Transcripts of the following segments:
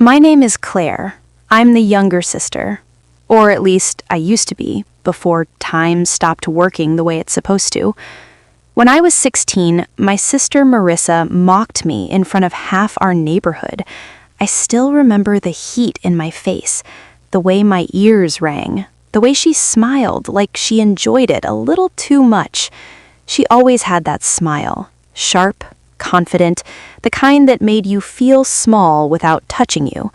My name is Claire. I'm the younger sister. Or at least I used to be, before time stopped working the way it's supposed to. When I was 16, my sister Marissa mocked me in front of half our neighborhood. I still remember the heat in my face, the way my ears rang, the way she smiled like she enjoyed it a little too much. She always had that smile, sharp, confident, the kind that made you feel small without touching you.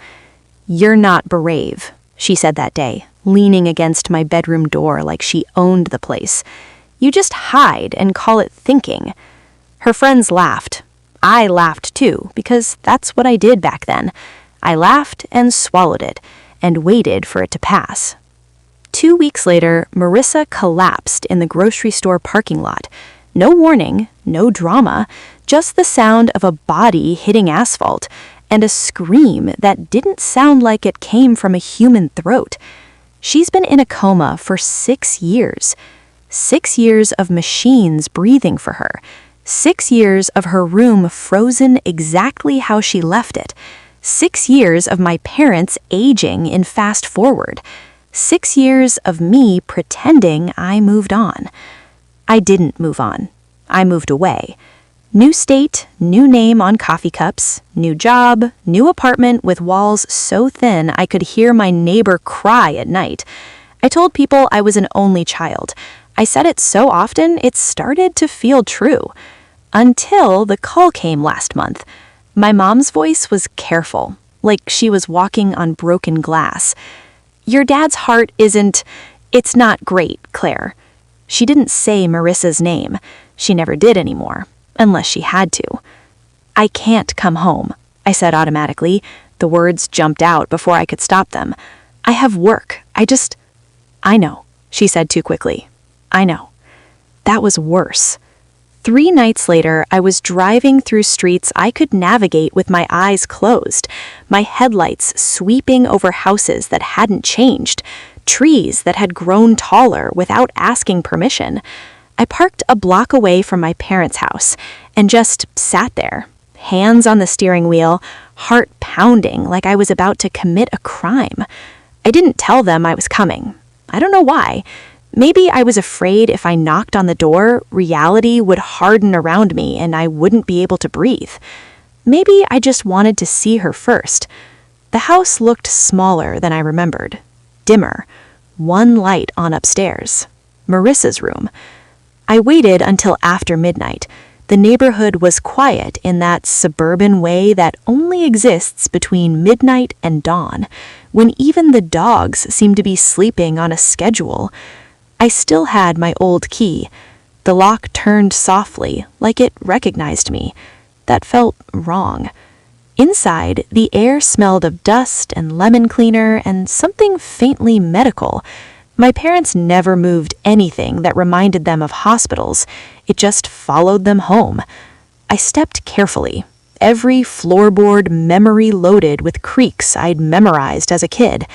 "You're not brave," she said that day, leaning against my bedroom door like she owned the place. "You just hide and call it thinking." Her friends laughed. I laughed too, because that's what I did back then. I laughed and swallowed it, and waited for it to pass. 2 weeks later, Marissa collapsed in the grocery store parking lot. No warning, no drama, just the sound of a body hitting asphalt, and a scream that didn't sound like it came from a human throat. She's been in a coma for 6 years. 6 years of machines breathing for her. 6 years of her room frozen exactly how she left it. 6 years of my parents aging in fast forward. 6 years of me pretending I moved on. I didn't move on. I moved away. New state, new name on coffee cups, new job, new apartment with walls so thin I could hear my neighbor cry at night. I told people I was an only child. I said it so often it started to feel true. Until the call came last month. My mom's voice was careful, like she was walking on broken glass. "Your dad's heart it's not great, Claire." She didn't say Marissa's name. She never did anymore, unless she had to. "I can't come home," I said automatically. The words jumped out before I could stop them. "I have work. I know," she said too quickly. "I know." That was worse. 3 nights later, I was driving through streets I could navigate with my eyes closed, my headlights sweeping over houses that hadn't changed, trees that had grown taller without asking permission. I parked a block away from my parents' house and just sat there, hands on the steering wheel, heart pounding like I was about to commit a crime. I didn't tell them I was coming. I don't know why. Maybe I was afraid if I knocked on the door, reality would harden around me and I wouldn't be able to breathe. Maybe I just wanted to see her first. The house looked smaller than I remembered. Dimmer. One light on upstairs. Marissa's room. I waited until after midnight. The neighborhood was quiet in that suburban way that only exists between midnight and dawn, when even the dogs seem to be sleeping on a schedule. I still had my old key. The lock turned softly, like it recognized me. That felt wrong. Inside, the air smelled of dust and lemon cleaner and something faintly medical. My parents never moved anything that reminded them of hospitals. It just followed them home. I stepped carefully, every floorboard memory loaded with creaks I'd memorized as a kid.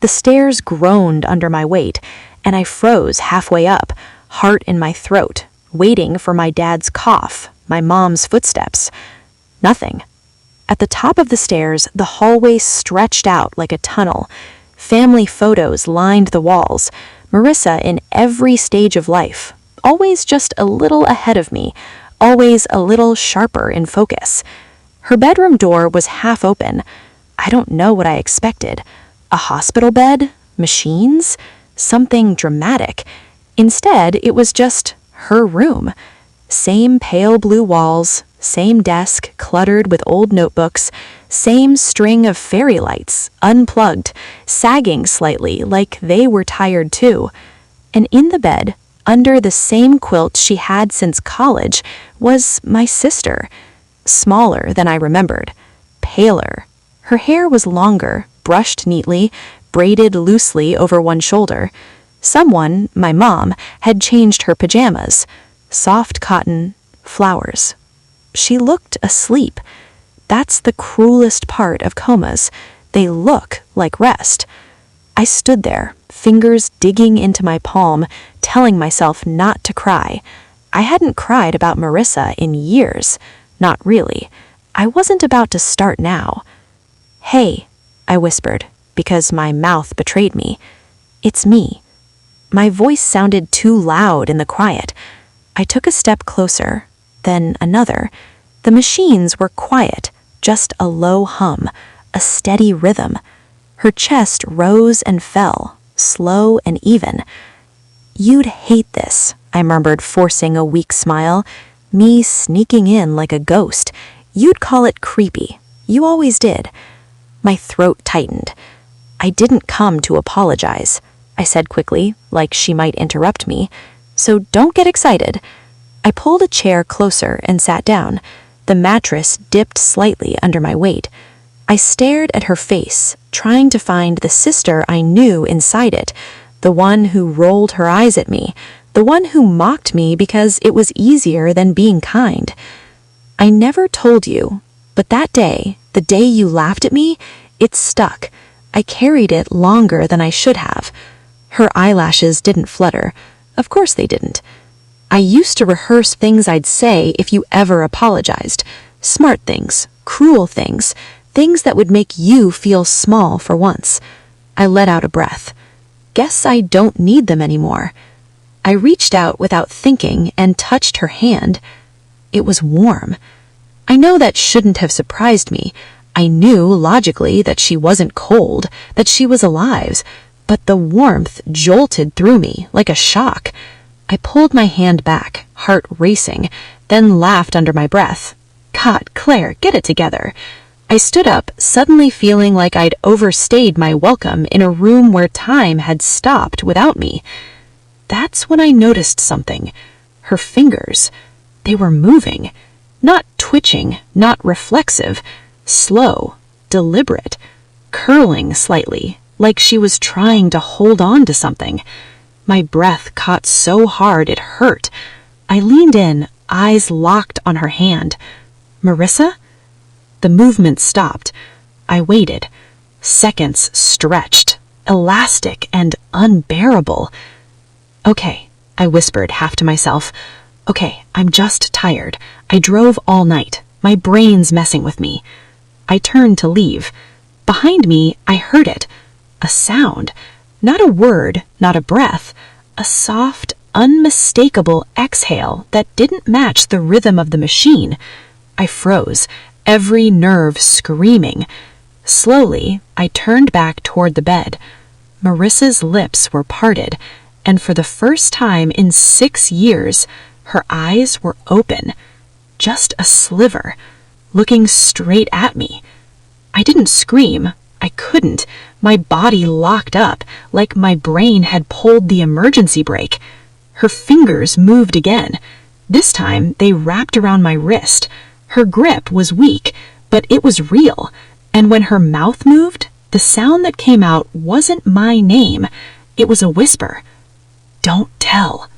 The stairs groaned under my weight, and I froze halfway up, heart in my throat, waiting for my dad's cough, my mom's footsteps. Nothing. At the top of the stairs, the hallway stretched out like a tunnel. Family photos lined the walls. Marissa in every stage of life, always just a little ahead of me, always a little sharper in focus. Her bedroom door was half open. I don't know what I expected. A hospital bed? Machines? Something dramatic. Instead, it was just her room. Same pale blue walls, same desk cluttered with old notebooks, same string of fairy lights, unplugged, sagging slightly like they were tired too. And in the bed, under the same quilt she had since college, was my sister. Smaller than I remembered. Paler. Her hair was longer, brushed neatly, braided loosely over one shoulder. Someone, my mom, had changed her pajamas. Soft cotton, flowers. She looked asleep. That's the cruelest part of comas. They look like rest. I stood there, fingers digging into my palm, telling myself not to cry. I hadn't cried about Marissa in years. Not really. I wasn't about to start now. "Hey," I whispered, because my mouth betrayed me. It's me. My voice sounded too loud in the quiet. I took a step closer, then another. The machines were quiet, just a low hum, a steady rhythm. Her chest rose and fell, slow and even. You'd hate this, I murmured, forcing a weak smile. Me sneaking in like a ghost. You'd call it creepy. You always did. My throat tightened. I didn't come to apologize, I said quickly, like she might interrupt me. So don't get excited. I pulled a chair closer and sat down. The mattress dipped slightly under my weight. I stared at her face, trying to find the sister I knew inside it, the one who rolled her eyes at me, the one who mocked me because it was easier than being kind. I never told you, but that day, the day you laughed at me, it stuck. I carried it longer than I should have. Her eyelashes didn't flutter. Of course they didn't. I used to rehearse things I'd say if you ever apologized. Smart things, cruel things, things that would make you feel small for once. I let out a breath. Guess I don't need them anymore. I reached out without thinking and touched her hand. It was warm. I know that shouldn't have surprised me. I knew, logically, that she wasn't cold, that she was alive, but the warmth jolted through me like a shock. I pulled my hand back, heart racing, then laughed under my breath. God, Claire, get it together. I stood up, suddenly feeling like I'd overstayed my welcome in a room where time had stopped without me. That's when I noticed something. Her fingers. They were moving. Not twitching, not reflexive. Slow, deliberate, curling slightly, like she was trying to hold on to something. My breath caught so hard it hurt. I leaned in, eyes locked on her hand. Marissa? The movement stopped. I waited. Seconds stretched, elastic and unbearable. Okay, I whispered, half to myself. Okay, I'm just tired. I drove all night. My brain's messing with me. I turned to leave. Behind me, I heard it. A sound. Not a word, not a breath. A soft, unmistakable exhale that didn't match the rhythm of the machine. I froze, every nerve screaming. Slowly, I turned back toward the bed. Marissa's lips were parted, and for the first time in 6 years, her eyes were open. Just a sliver, looking straight at me. I didn't scream. I couldn't. My body locked up, like my brain had pulled the emergency brake. Her fingers moved again. This time, they wrapped around my wrist. Her grip was weak, but it was real. And when her mouth moved, the sound that came out wasn't my name. It was a whisper. Don't tell.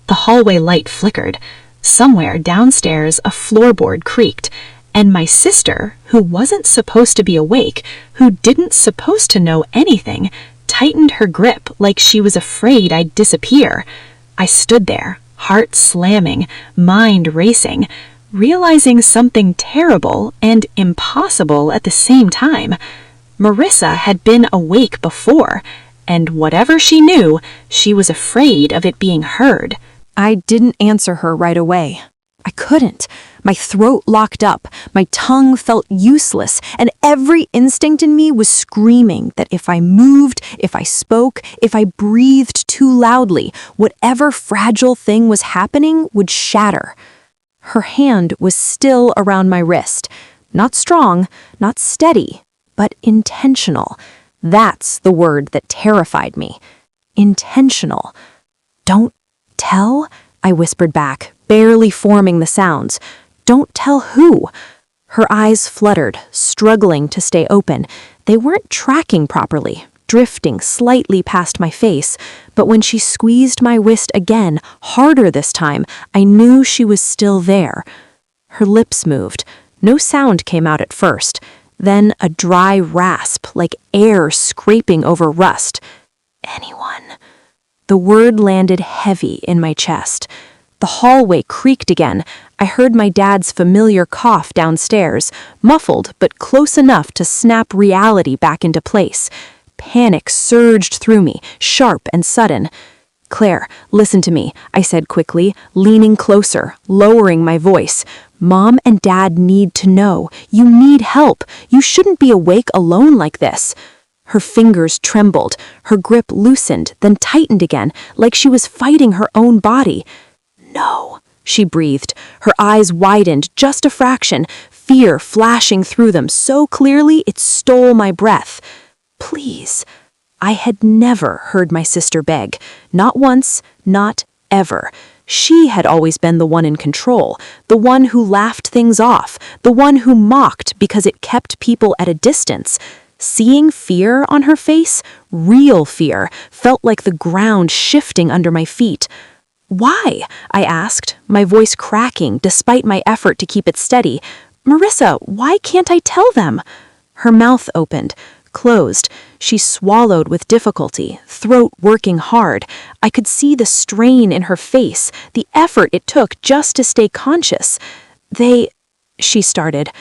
The hallway light flickered. Somewhere downstairs, a floorboard creaked. And my sister, who wasn't supposed to be awake, who didn't supposed to know anything, tightened her grip like she was afraid I'd disappear. I stood there, heart slamming, mind racing, realizing something terrible and impossible at the same time. Marissa had been awake before, and whatever she knew, she was afraid of it being heard. I didn't answer her right away. I couldn't. My throat locked up, my tongue felt useless, and every instinct in me was screaming that if I moved, if I spoke, if I breathed too loudly, whatever fragile thing was happening would shatter. Her hand was still around my wrist. Not strong, not steady, but intentional. That's the word that terrified me. Intentional. Don't tell? I whispered back, barely forming the sounds. Don't tell who? Her eyes fluttered, struggling to stay open. They weren't tracking properly, drifting slightly past my face, but when she squeezed my wrist again, harder this time, I knew she was still there. Her lips moved. No sound came out at first. Then a dry rasp, like air scraping over rust. Anyone. The word landed heavy in my chest. The hallway creaked again. I heard my dad's familiar cough downstairs, muffled but close enough to snap reality back into place. Panic surged through me, sharp and sudden. "Claire, listen to me," I said quickly, leaning closer, lowering my voice. "Mom and Dad need to know. You need help. You shouldn't be awake alone like this." Her fingers trembled, her grip loosened, then tightened again, like she was fighting her own body. "No," she breathed. Her eyes widened just a fraction, fear flashing through them so clearly it stole my breath. "Please." I had never heard my sister beg. Not once, not ever. She had always been the one in control, the one who laughed things off, the one who mocked because it kept people at a distance. Seeing fear on her face, real fear, felt like the ground shifting under my feet. "Why?" I asked, my voice cracking despite my effort to keep it steady. "Marissa, why can't I tell them?" Her mouth opened, closed. She swallowed with difficulty, throat working hard. I could see the strain in her face, the effort it took just to stay conscious. She started.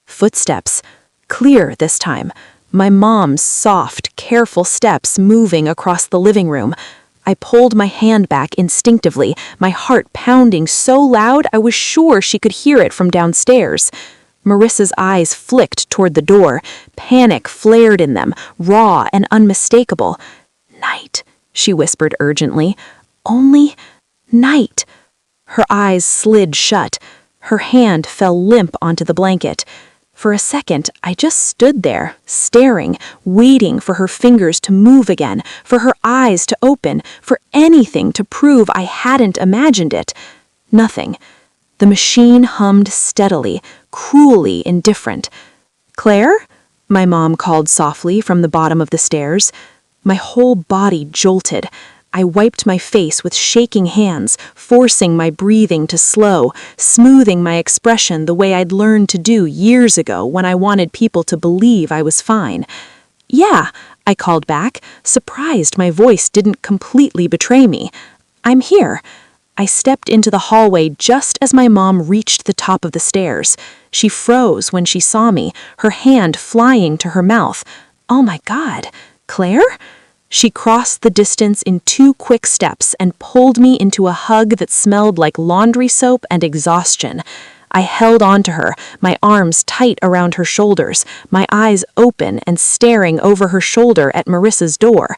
Footsteps. Clear this time. My mom's soft, careful steps moving across the living room. I pulled my hand back instinctively, my heart pounding so loud I was sure she could hear it from downstairs. Marissa's eyes flicked toward the door. Panic flared in them, raw and unmistakable. "Night," she whispered urgently. "Only night." Her eyes slid shut. Her hand fell limp onto the blanket. For a second, I just stood there, staring, waiting for her fingers to move again, for her eyes to open, for anything to prove I hadn't imagined it. Nothing. The machine hummed steadily, cruelly indifferent. "Claire?" my mom called softly from the bottom of the stairs. My whole body jolted. I wiped my face with shaking hands, forcing my breathing to slow, smoothing my expression the way I'd learned to do years ago when I wanted people to believe I was fine. "Yeah," I called back, surprised my voice didn't completely betray me. "I'm here." I stepped into the hallway just as my mom reached the top of the stairs. She froze when she saw me, her hand flying to her mouth. "Oh my God, Claire?" She crossed the distance in 2 quick steps and pulled me into a hug that smelled like laundry soap and exhaustion. I held on to her, my arms tight around her shoulders, my eyes open and staring over her shoulder at Marissa's door.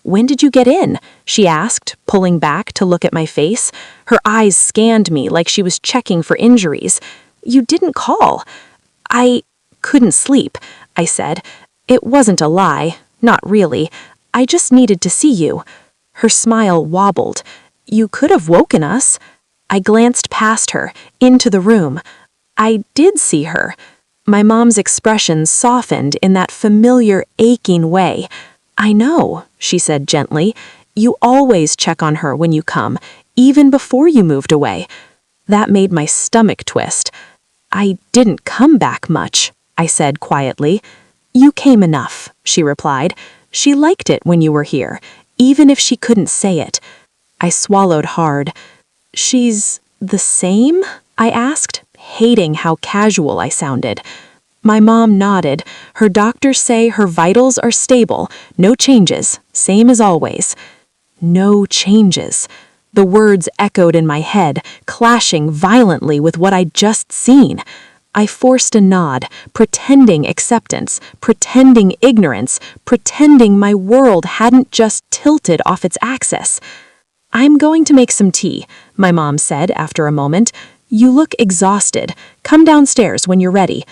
"When did you get in?" she asked, pulling back to look at my face. Her eyes scanned me like she was checking for injuries. "You didn't call." "I couldn't sleep," I said. It wasn't a lie, not really. "I just needed to see you." Her smile wobbled. "You could have woken us." I glanced past her, into the room. I did see her. My mom's expression softened in that familiar, aching way. "I know," she said gently. "You always check on her when you come, even before you moved away." That made my stomach twist. "I didn't come back much," I said quietly. "You came enough," she replied. "She liked it when you were here, even if she couldn't say it." I swallowed hard. "She's the same?" I asked, hating how casual I sounded. My mom nodded. Her doctors say her vitals are stable, no changes, same as always. No changes. The words echoed in my head, clashing violently with what I'd just seen. I forced a nod, pretending acceptance, pretending ignorance, pretending my world hadn't just tilted off its axis. "I'm going to make some tea," my mom said after a moment. "You look exhausted. Come downstairs when you're ready."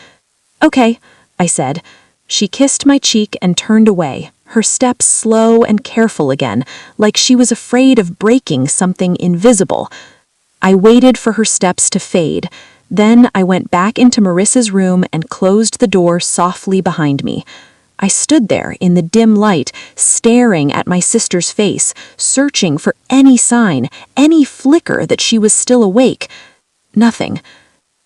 "Okay," I said. She kissed my cheek and turned away, her steps slow and careful again, like she was afraid of breaking something invisible. I waited for her steps to fade. Then I went back into Marissa's room and closed the door softly behind me. I stood there in the dim light, staring at my sister's face, searching for any sign, any flicker that she was still awake. Nothing.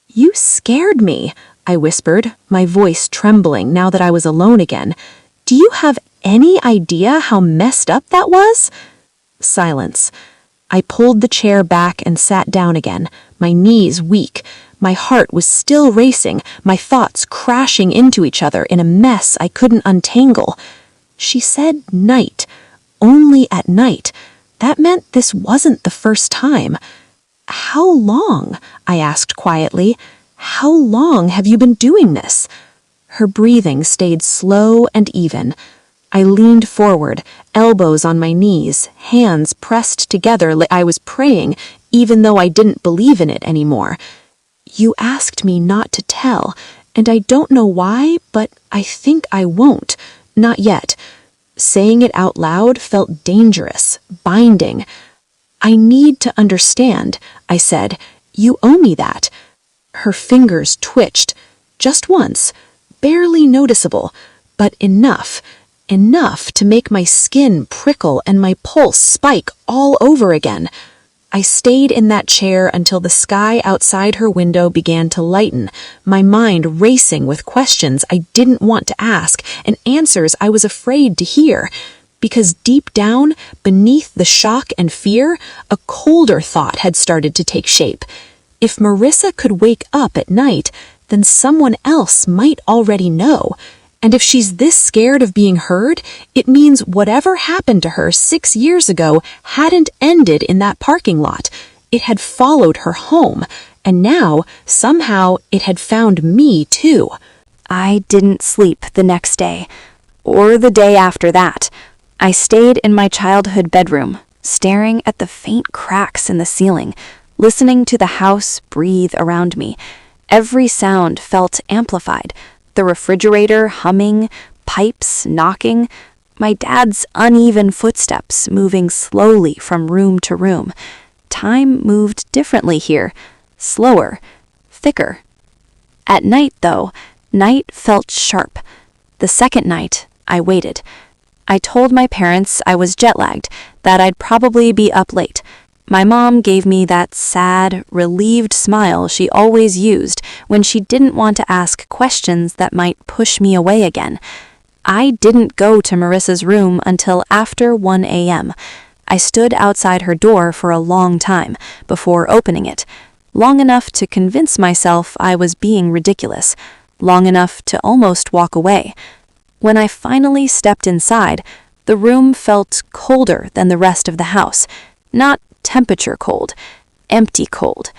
"You scared me," I whispered, my voice trembling now that I was alone again. "Do you have any idea how messed up that was?" Silence. I pulled the chair back and sat down again, my knees weak. My heart was still racing, my thoughts crashing into each other in a mess I couldn't untangle. She said night, only at night. That meant this wasn't the first time. How long? I asked quietly. How long have you been doing this? Her breathing stayed slow and even. I leaned forward, elbows on my knees, hands pressed together like I was praying, even though I didn't believe in it anymore. You asked me not to tell, and I don't know why, but I think I won't. Not yet. Saying it out loud felt dangerous, binding. I need to understand, I said. You owe me that. Her fingers twitched, just once, barely noticeable, but enough to make my skin prickle and my pulse spike all over again. I stayed in that chair until the sky outside her window began to lighten, my mind racing with questions I didn't want to ask and answers I was afraid to hear. Because deep down, beneath the shock and fear, a colder thought had started to take shape. If Marissa could wake up at night, then someone else might already know. And if she's this scared of being heard, it means whatever happened to her 6 years ago hadn't ended in that parking lot. It had followed her home, and now, somehow, it had found me too. I didn't sleep the next day, or the day after that. I stayed in my childhood bedroom, staring at the faint cracks in the ceiling, listening to the house breathe around me. Every sound felt amplified. The refrigerator humming, pipes knocking, my dad's uneven footsteps moving slowly from room to room. Time moved differently here, slower, thicker. At night, though, night felt sharp. The second night, I waited. I told my parents I was jet-lagged, that I'd probably be up late. My mom gave me that sad, relieved smile she always used when she didn't want to ask questions that might push me away again. I didn't go to Marissa's room until after 1 a.m. I stood outside her door for a long time before opening it, long enough to convince myself I was being ridiculous, long enough to almost walk away. When I finally stepped inside, the room felt colder than the rest of the house, not temperature cold, empty cold.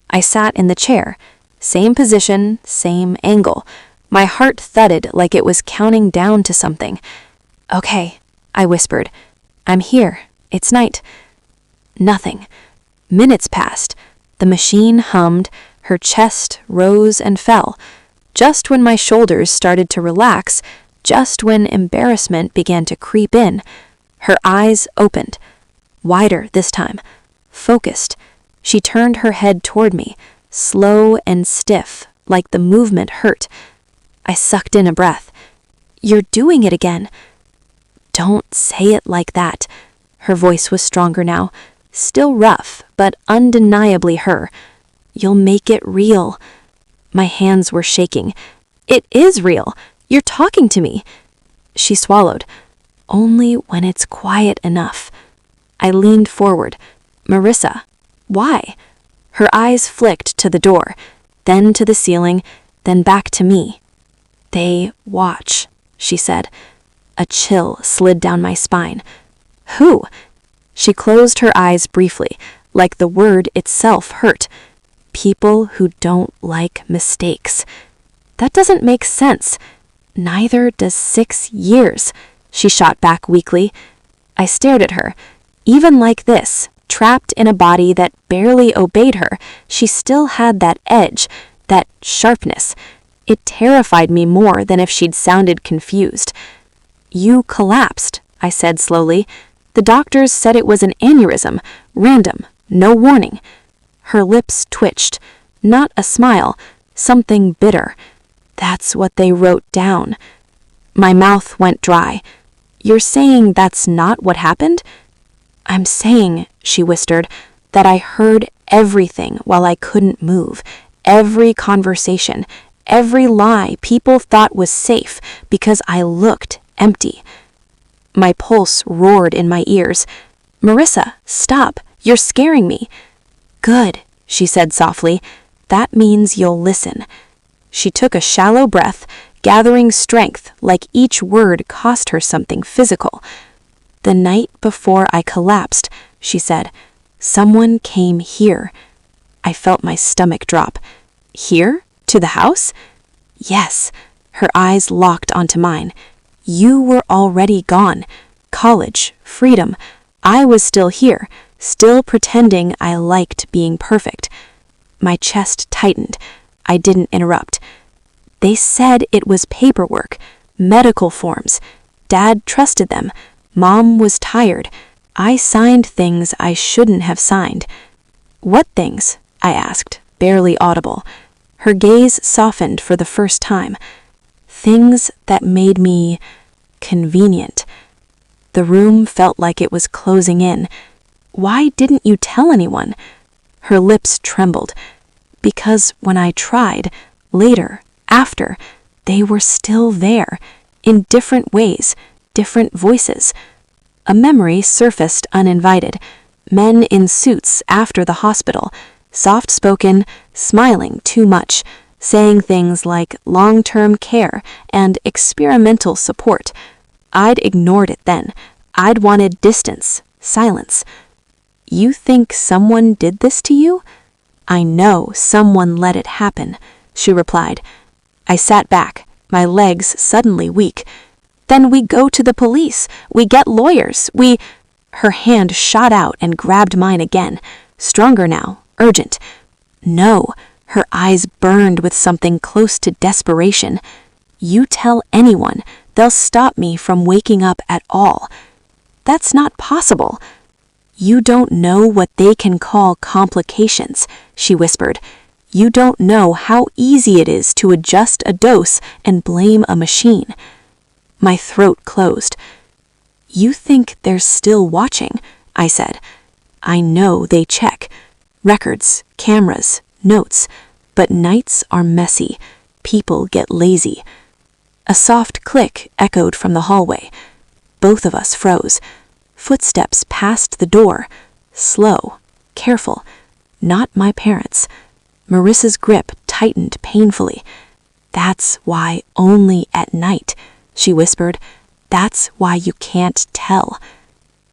I sat in the chair, same position, same angle. My heart thudded like it was counting down to something. Okay, I whispered. I'm here. It's night. Nothing. Minutes passed. The machine hummed. Her chest rose and fell. Just when my shoulders started to relax, just when embarrassment began to creep in, her eyes opened. Wider this time. Focused. She turned her head toward me, slow and stiff, like the movement hurt. I sucked in a breath. You're doing it again. Don't say it like that. Her voice was stronger now, still rough, but undeniably her. You'll make it real. My hands were shaking. It is real. You're talking to me. She swallowed. Only when it's quiet enough. I leaned forward. Marissa, why? Her eyes flicked to the door, then to the ceiling, then back to me. They watch, she said. A chill slid down my spine. Who? She closed her eyes briefly, like the word itself hurt. People who don't like mistakes. That doesn't make sense. Neither does 6 years, she shot back weakly. I stared at her. Even like this, trapped in a body that barely obeyed her, she still had that edge, that sharpness. It terrified me more than if she'd sounded confused. You collapsed, I said slowly. The doctors said it was an aneurysm, random, no warning. Her lips twitched. Not a smile, something bitter. That's what they wrote down. My mouth went dry. You're saying that's not what happened? I'm saying, she whispered, that I heard everything while I couldn't move. Every conversation, every lie people thought was safe because I looked empty. My pulse roared in my ears. Marissa, stop. You're scaring me." "Good," she said softly. "That means you'll listen." She took a shallow breath, gathering strength like each word cost her something physical. "The night before I collapsed," she said, "someone came here." I felt my stomach drop. "Here? To the house?" "Yes." Her eyes locked onto mine. "You were already gone. College, freedom. I was still here, still pretending I liked being perfect." My chest tightened. I didn't interrupt. "They said it was paperwork, medical forms. Dad trusted them. Mom was tired. I signed things I shouldn't have signed." "What things?" I asked, barely audible. Her gaze softened for the first time. "Things that made me convenient." The room felt like it was closing in. "Why didn't you tell anyone?" Her lips trembled. "Because when I tried, later, after, they were still there, in different ways, different voices." A memory surfaced uninvited. Men in suits after the hospital, soft-spoken, smiling too much, saying things like long-term care and experimental support. I'd ignored it then. I'd wanted distance, silence. "You think someone did this to you?" "I know someone let it happen," she replied. I sat back, my legs suddenly weak. "Then we go to the police. We get lawyers. We—" Her hand shot out and grabbed mine again, stronger now, urgent. "No." Her eyes burned with something close to desperation. "You tell anyone, they'll stop me from waking up at all." "That's not possible." "You don't know what they can call complications," she whispered. "You don't know how easy it is to adjust a dose and blame a machine." My throat closed. "You think they're still watching?" I said. "I know they check. Records, cameras, notes. But nights are messy. People get lazy." A soft click echoed from the hallway. Both of us froze. Footsteps passed the door. Slow, careful. Not my parents. Marissa's grip tightened painfully. "That's why only at night," she whispered. "That's why you can't tell."